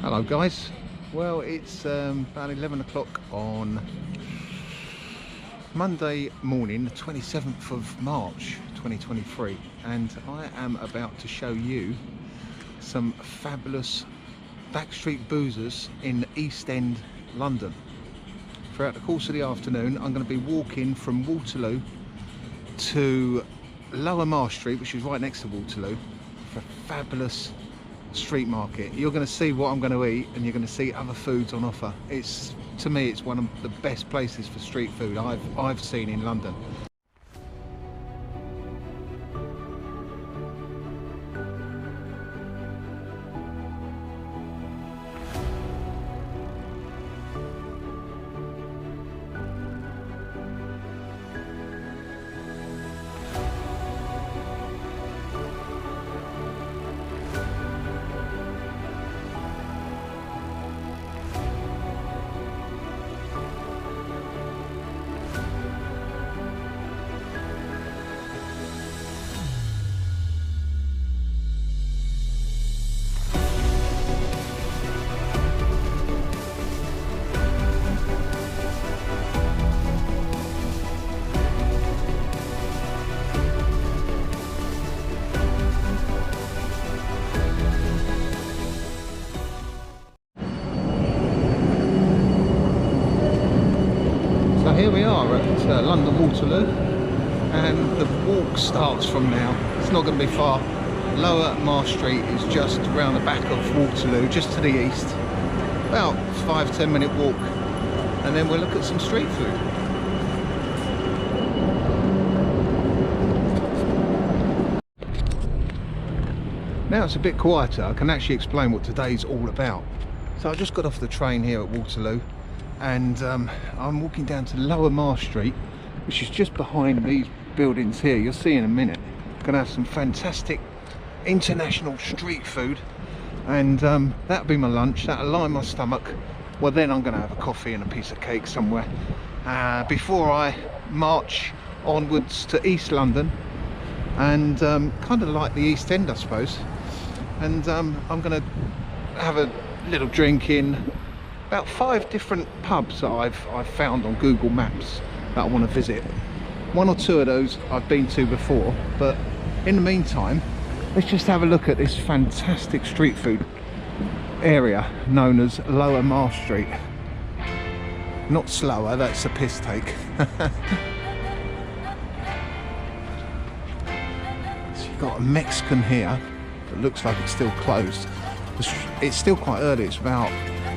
Hello guys, well it's about 11 o'clock on Monday morning, the 27th of March 2023, and I am about to show you some fabulous backstreet boozers in East End London. Throughout the course of the afternoon I'm going to be walking from Waterloo to Lower Marsh Street, which is right next to Waterloo, for a fabulous street market. You're going to see what I'm going to eat, and you're going to see other foods on offer. It's, to me, it's one of the best places for street food I've seen in London. So here we are at London Waterloo, and the walk starts from now. It's not going to be far. Lower Marsh Street is just around the back of Waterloo, just to the east. About 5–10 minute walk, and then we'll look at some street food. Now it's a bit quieter. I can actually explain what today's all about. So I just got off the train here at Waterloo, and I'm walking down to Lower Marsh Street, which is just behind these buildings here. You'll see in a minute. Gonna have some fantastic international street food, and that'll be my lunch. That'll line my stomach. Well, then I'm gonna have a coffee and a piece of cake somewhere before I march onwards to East London, and kind of like the East End, I suppose. And I'm gonna have a little drink in about 5 different pubs that I've found on Google Maps that I want to visit. 1 or 2 of those I've been to before, but in the meantime, let's just have a look at this fantastic street food area known as Lower Marsh Street. Not slower, that's a piss take. So you've got a Mexican here that looks like it's still closed. It's still quite early, it's about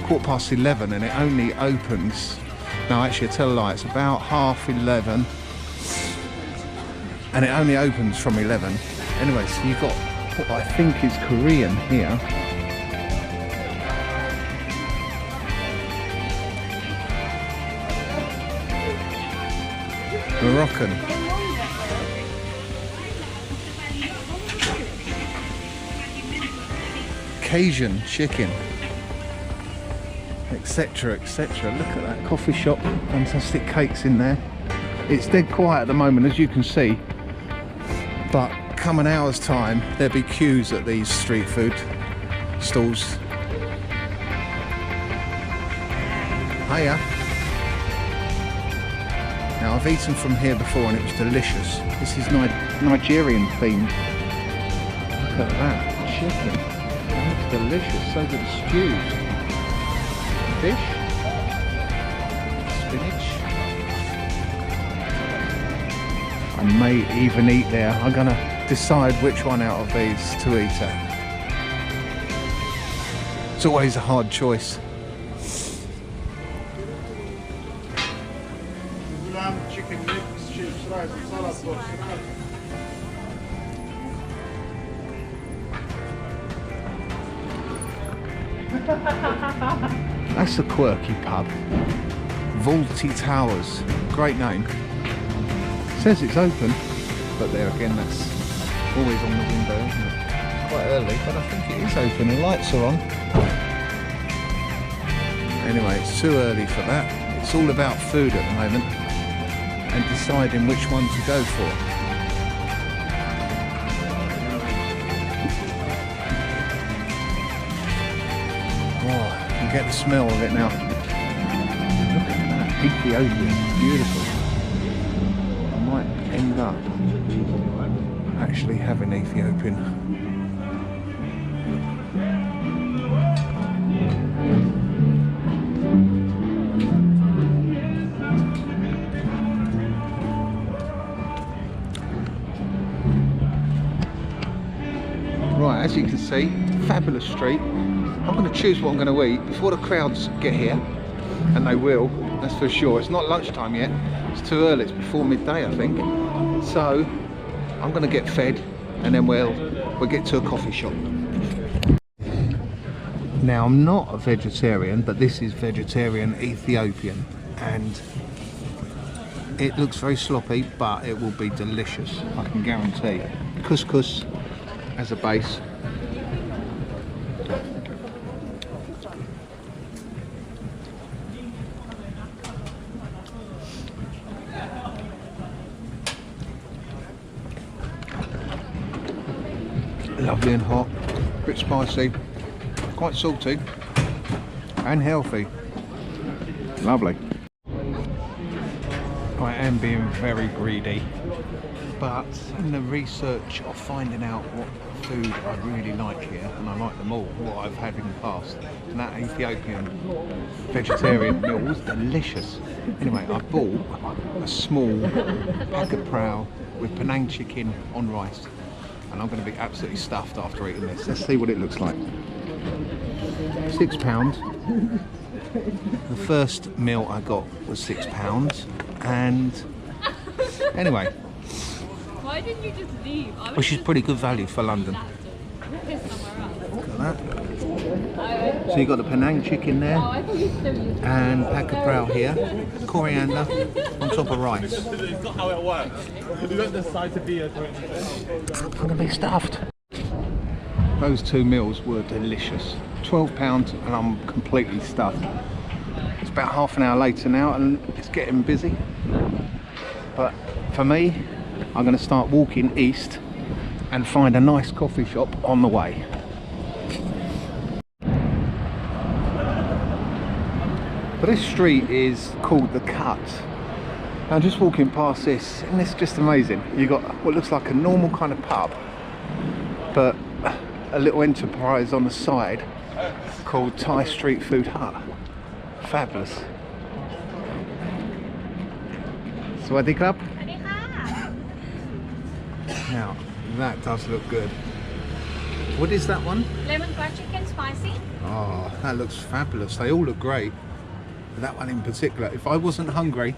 11:15, and it only opens, no actually I tell a lie, it's about 11:30, and it only opens from 11. Anyway, so you've got what I think is Korean here. Moroccan, Cajun chicken, etc, etc. Look at that coffee shop, fantastic cakes in there. It's dead quiet at the moment, as you can see, but come an hour's time there'll be queues at these street food stalls. Hiya. Now I've eaten from here before and it was delicious. This is Nigerian themed. Look at that chicken, that's delicious. So good as stews. Fish, spinach. I may even eat there. I'm gonna decide which one out of these to eat at. It's always a hard choice. Chicken mix, chips, rice, and salad. That's a quirky pub. Vaulty Towers. Great name. Says it's open, but there again, that's always on the window, isn't it? It's quite early, but I think it is open. The lights are on. Anyway, it's too early for that. It's all about food at the moment and deciding which one to go for. Oh, you can get the smell of it now. Look at that, Ethiopian, beautiful. I might end up actually having Ethiopian. Right, as you can see, fabulous street. I'm going to choose what I'm going to eat before the crowds get here, and they will, that's for sure. It's not lunchtime yet, it's too early, it's before midday I think. So I'm going to get fed and then we'll get to a coffee shop. Now I'm not a vegetarian, but this is vegetarian Ethiopian, and it looks very sloppy, but it will be delicious, I can guarantee. Couscous as a base. Lovely and hot, a bit spicy, quite salty and healthy. Lovely. I am being very greedy, but in the research of finding out what food I really like here, and I like them all, what I've had in the past, and that Ethiopian vegetarian meal was delicious. Anyway, I bought a small packet prao with Penang chicken on rice, and I'm going to be absolutely stuffed after eating this. Let's see what it looks like. £6. The first meal I got was £6, and anyway, why didn't you just leave? which is pretty good value for London. Look at that. So you got the Penang chicken there, and packet prao here, coriander on top of rice. It's not how it works. You don't decide to be a drink. I'm gonna be stuffed. Those two meals were delicious. £12 and I'm completely stuffed. It's about half an hour later now and it's getting busy. But for me, I'm gonna start walking east and find a nice coffee shop on the way. But this street is called The Cut. I'm just walking past this and it's just amazing. You've got what looks like a normal kind of pub, but a little enterprise on the side called Thai Street Food Hut. Fabulous. Sawadi Club. Now that does look good. What is that one? Lemon curd chicken spicy. Oh, that looks fabulous. They all look great. But that one in particular, if I wasn't hungry,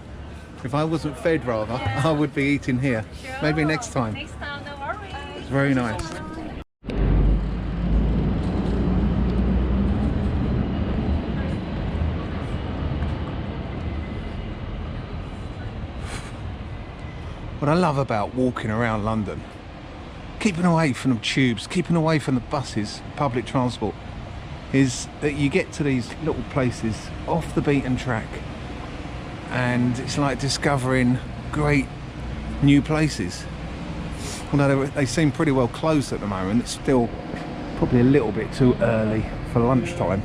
if I wasn't fed rather, yeah, I would be eating here. Sure. Maybe next time. Next time, no worries. It's very nice. What I love about walking around London, keeping away from the tubes, keeping away from the buses, public transport, is that you get to these little places off the beaten track and it's like discovering great new places. Although they seem pretty well closed at the moment, it's still probably a little bit too early for lunchtime.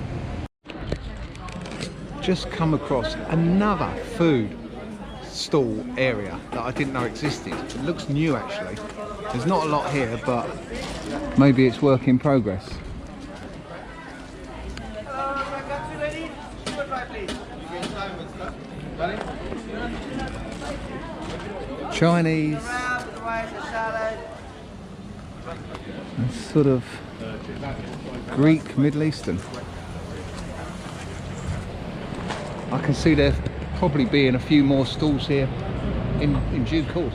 Just come across another food stall area that I didn't know existed. It looks new actually. There's not a lot here, but maybe it's work in progress. Chinese, and sort of Greek, Middle Eastern. I can see there probably being a few more stalls here in due course.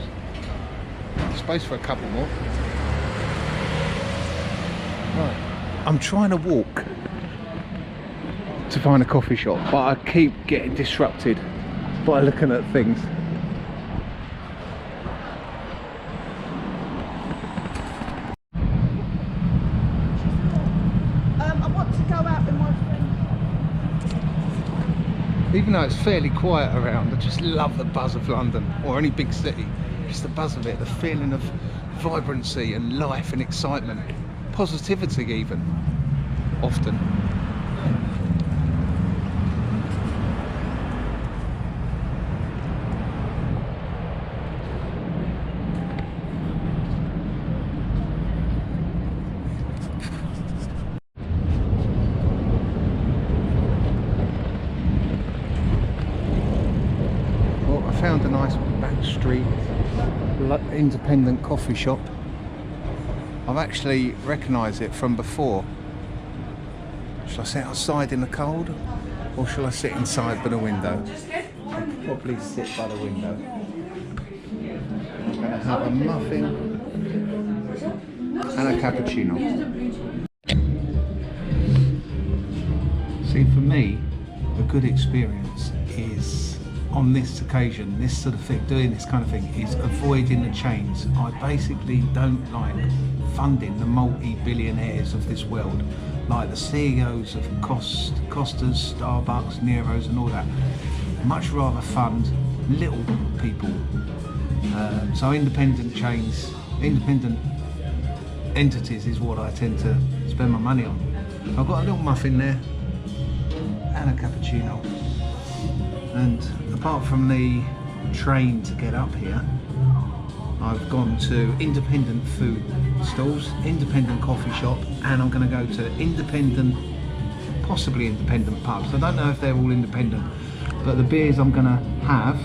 Space for a couple more. Right, I'm trying to walk to find a coffee shop, but I keep getting disrupted by looking at things. Even though it's fairly quiet around, I just love the buzz of London, or any big city. Just the buzz of it, the feeling of vibrancy and life and excitement. Positivity even, often. Found a nice back street independent coffee shop. I've actually recognised it from before. Shall I sit outside in the cold, or shall I sit inside by the window? I'll probably sit by the window. I'm going to have a muffin and a cappuccino. See, for me, a good experience is, on this occasion, this sort of thing, doing this kind of thing, is avoiding the chains. I basically don't like funding the multi-billionaires of this world, like the CEOs of Costas, Starbucks, Nero's and all that. Much rather fund little people. So independent chains, independent entities is what I tend to spend my money on. I've got a little muffin there and a cappuccino. And apart from the train to get up here, I've gone to independent food stalls, independent coffee shop, and I'm going to go to independent, possibly independent pubs. I don't know if they're all independent, but the beers I'm going to have,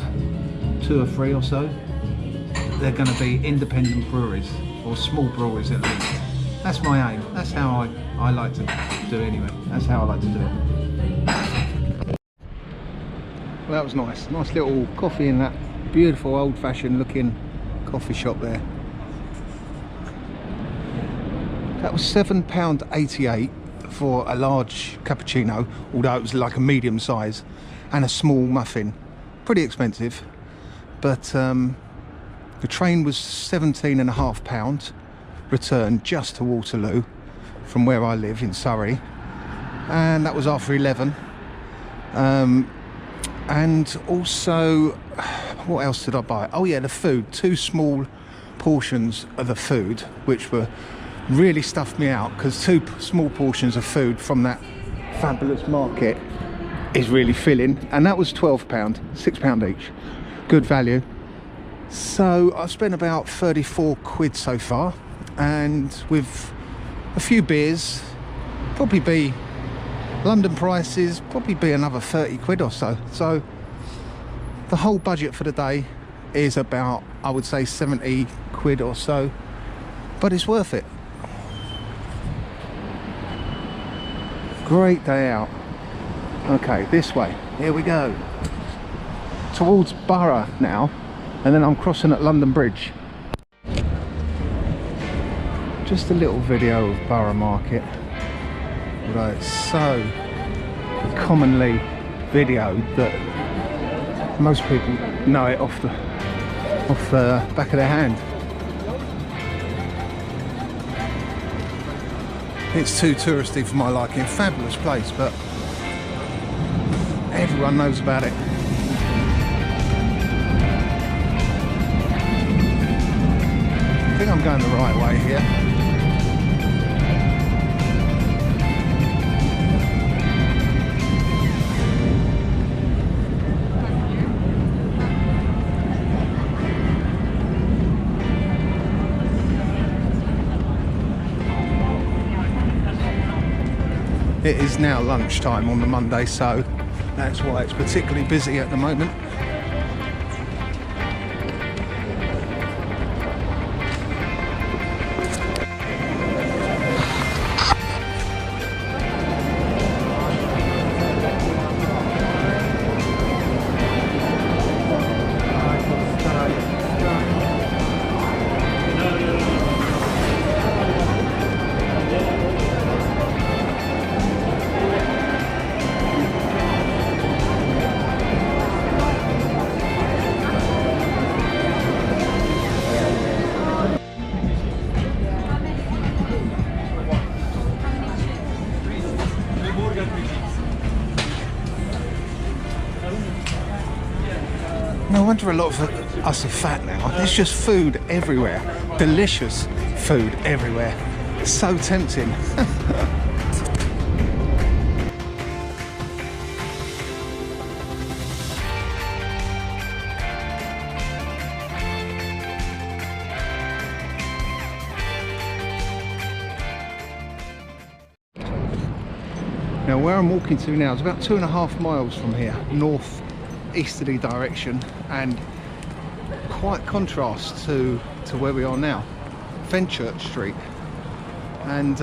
2 or 3 or so, they're going to be independent breweries, or small breweries at least. That's my aim. That's how I like to do it anyway. That's how I like to do it. Well, that was nice. Nice little coffee in that beautiful old-fashioned looking coffee shop there. That was £7.88 for a large cappuccino, although it was like a medium size, and a small muffin. Pretty expensive, but the train was £17.50 return just to Waterloo from where I live in Surrey, and that was after 11. And also, what else did I buy? Oh yeah, the food. 2 small portions of the food, which were really stuffed me out, because 2 small portions of food from that fabulous market is really filling, and that was £12, £6 each. Good value. So I've spent about 34 quid so far, and with a few beers, probably be London prices, probably be another 30 quid or so. So the whole budget for the day is about, I would say, 70 quid or so, but it's worth it. Great day out. Okay, this way, here we go. Towards Borough now, and then I'm crossing at London Bridge. Just a little video of Borough Market. Although it's so commonly videoed that most people know it off the back of their hand. It's too touristy for my liking. Fabulous place, but everyone knows about it. I think I'm going the right way here. It is now lunchtime on the Monday, so that's why it's particularly busy at the moment. wonder a lot of us are fat now. There's just food everywhere. Delicious food everywhere. It's so tempting. Now where I'm walking to now is about 2.5 miles from here, north easterly direction, and quite contrast to where we are now, Fenchurch Street. And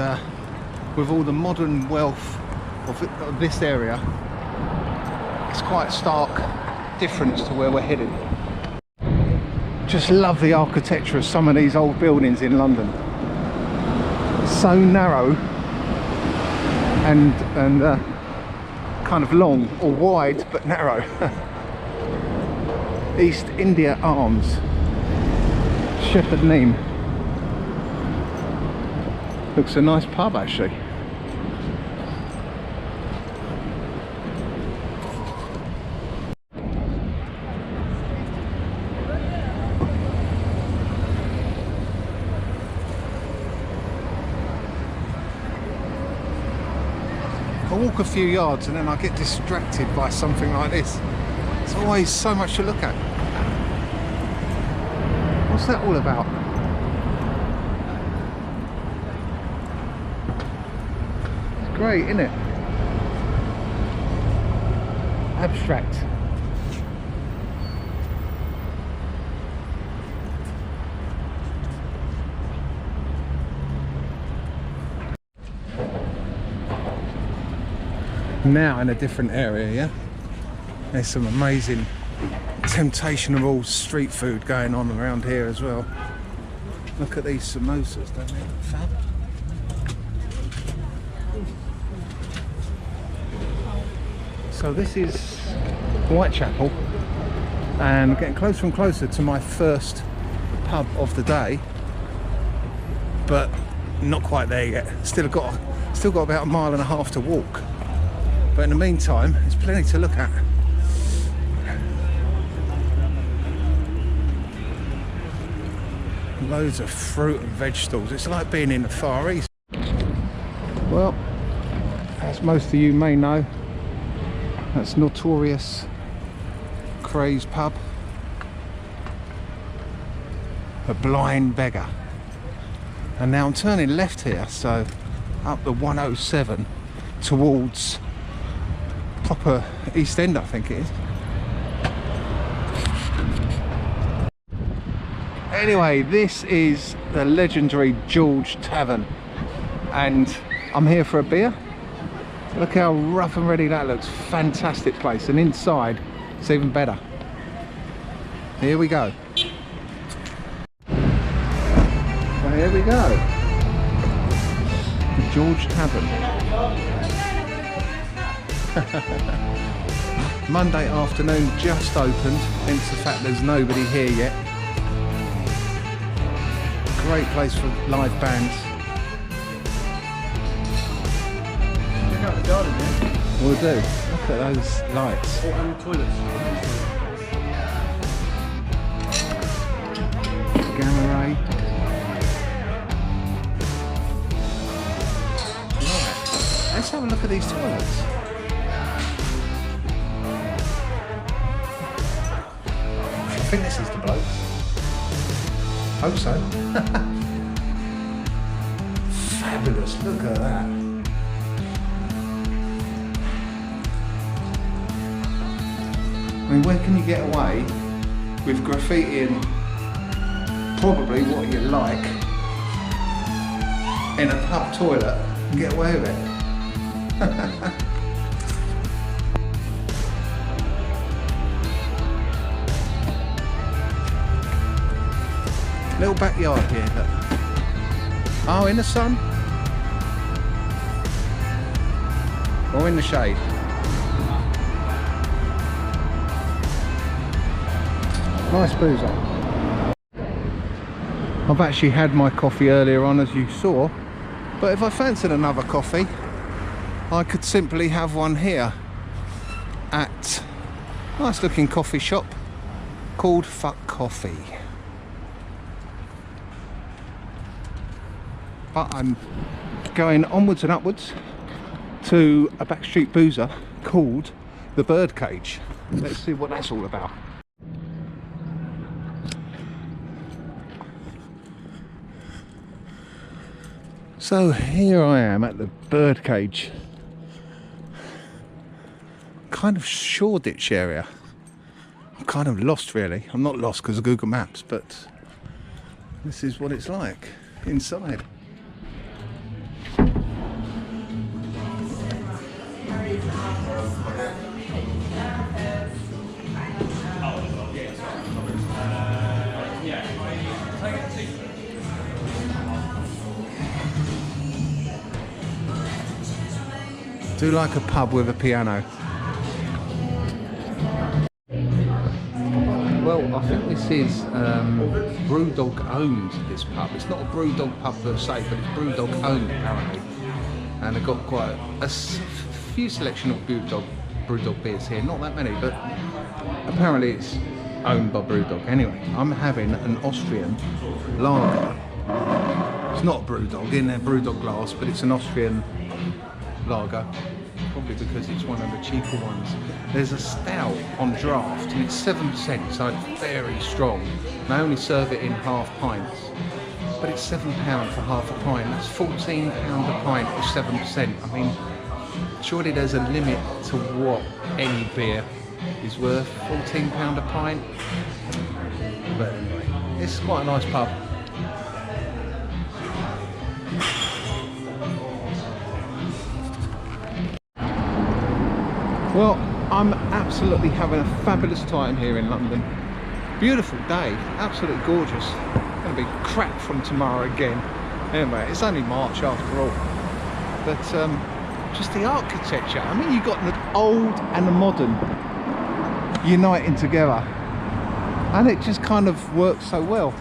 with all the modern wealth of this area, it's quite a stark difference to where we're headed. Just love the architecture of some of these old buildings in London. So narrow and kind of long, or wide but narrow. East India Arms, Shepherd Neame. Looks a nice pub actually. I walk a few yards and then I get distracted by something like this. It's always so much to look at. What's that all about? It's great, isn't it? Abstract. Now in a different area, yeah? There's some amazing temptational street food going on around here as well. Look at these samosas, don't they look fab? So this is Whitechapel, and getting closer and closer to my first pub of the day, but not quite there yet. Still got about 1.5 miles to walk. But in the meantime, there's plenty to look at. Loads of fruit and vegetables. It's like being in the Far East. Well, as most of you may know, that's notorious Craze pub. A blind beggar. And now I'm turning left here, so up the 107 towards proper East End, I think it is. Anyway, this is the legendary George Tavern, and I'm here for a beer. Look how rough and ready that looks. Fantastic place, and inside it's even better. Here we go. So here we go. The George Tavern. Monday afternoon, just opened, hence the fact there's nobody here yet. Great place for live bands. Check out the garden, yeah? We'll do. Look at those lights. Oh, and toilets. Gamma ray. Right. Let's have a look at these toilets. I think this is the blokes. Hope so. Fabulous, look at that. I mean, where can you get away with graffitiing probably what you like in a pub toilet and get away with it? Little backyard here, look. Oh, in the sun? Or in the shade? Nice boozer. I've actually had my coffee earlier on, as you saw, but if I fancied another coffee, I could simply have one here at a nice looking coffee shop called Fuck Coffee. But I'm going onwards and upwards to a backstreet boozer called the Birdcage. Let's see what that's all about. So here I am at the Birdcage, kind of Shoreditch area. I'm kind of lost really. I'm not lost because of Google Maps, but this is what it's like inside. Do like a pub with a piano. Well, I think this is Brewdog owned, this pub. It's not a Brewdog pub per se, but it's Brewdog owned apparently. And they've got quite a few selection of Brewdog beers here. Not that many, but apparently it's owned by Brewdog. Anyway, I'm having an Austrian lager. It's not a Brewdog in their Brewdog glass, but it's an Austrian lager, probably because it's one of the cheaper ones. There's a stout on draft and it's 7%, so it's very strong. They only serve it in half pints, but it's £7 for half a pint. That's £14 a pint for 7%. I mean, surely there's a limit to what any beer is worth. £14 a pint. But anyway, it's quite a nice pub. Well, I'm absolutely having a fabulous time here in London. Beautiful day, absolutely gorgeous. Going to be crap from tomorrow again. Anyway, it's only March after all. But just the architecture. I mean, you've got the old and the modern uniting together. And it just kind of works so well.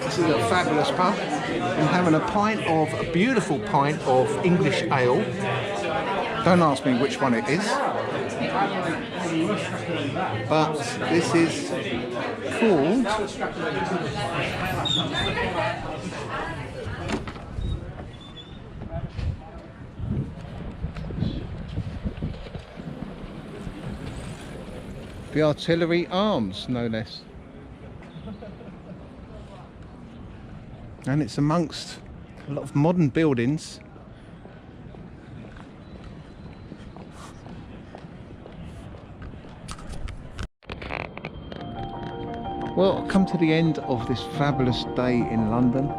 This is a fabulous pub. I'm having a beautiful pint of English ale. Don't ask me which one it is, but this is called the Artillery Arms, no less. And it's amongst a lot of modern buildings. Well, I've come to the end of this fabulous day in London,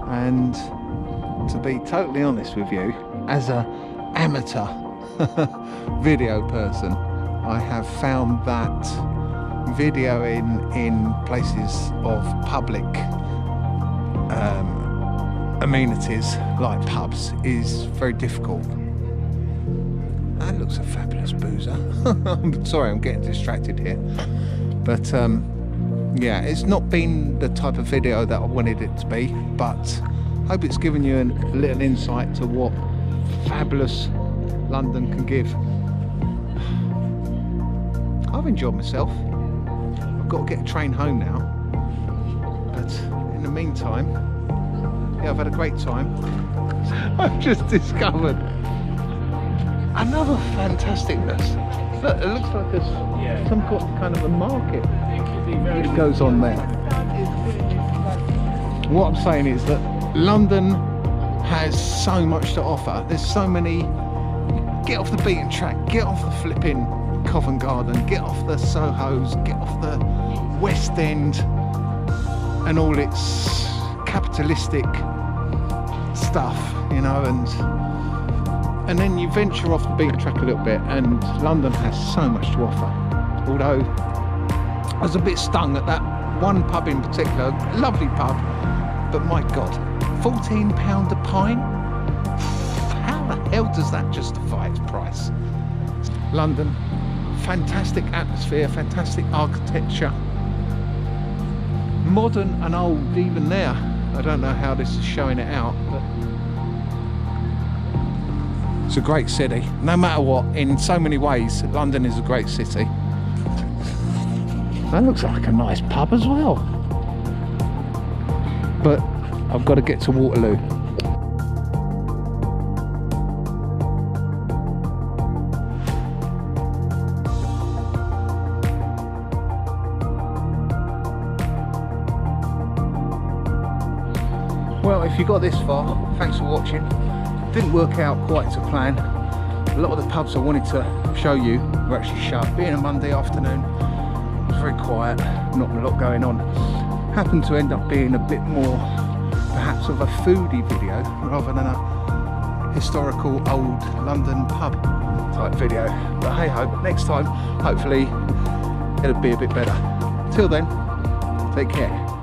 and to be totally honest with you, as an amateur video person, I have found that videoing in places of public amenities like pubs is very difficult. That looks a fabulous boozer. I'm sorry, I'm getting distracted here, but yeah, it's not been the type of video that I wanted it to be, but I hope it's given you a little insight to what fabulous London can give. I've enjoyed myself. I've got to get a train home now, but in the meantime, yeah, I've had a great time. I've just discovered another fantasticness. Look, it looks like some kind of a market that goes on there. What I'm saying is that London has so much to offer. There's so many. Get off the beaten track, get off the flipping Covent Garden, get off the Sohos, get off the West End and all its capitalistic stuff, you know, And then you venture off the beaten track a little bit, and London has so much to offer. Although I was a bit stung at that one pub in particular, lovely pub, but my God, £14 a pint? How the hell does that justify its price? London, fantastic atmosphere, fantastic architecture, modern and old even there. I don't know how this is showing it out, but it's a great city. No matter what, in so many ways, London is a great city. That looks like a nice pub as well. But I've got to get to Waterloo. Well, if you got this far, thanks for watching. Didn't work out quite to plan. A lot of the pubs I wanted to show you were actually shut. Being a Monday afternoon, it was very quiet, not a lot going on. Happened to end up being a bit more perhaps of a foodie video rather than a historical old London pub type video. But hey ho, next time hopefully it'll be a bit better. Till then, take care.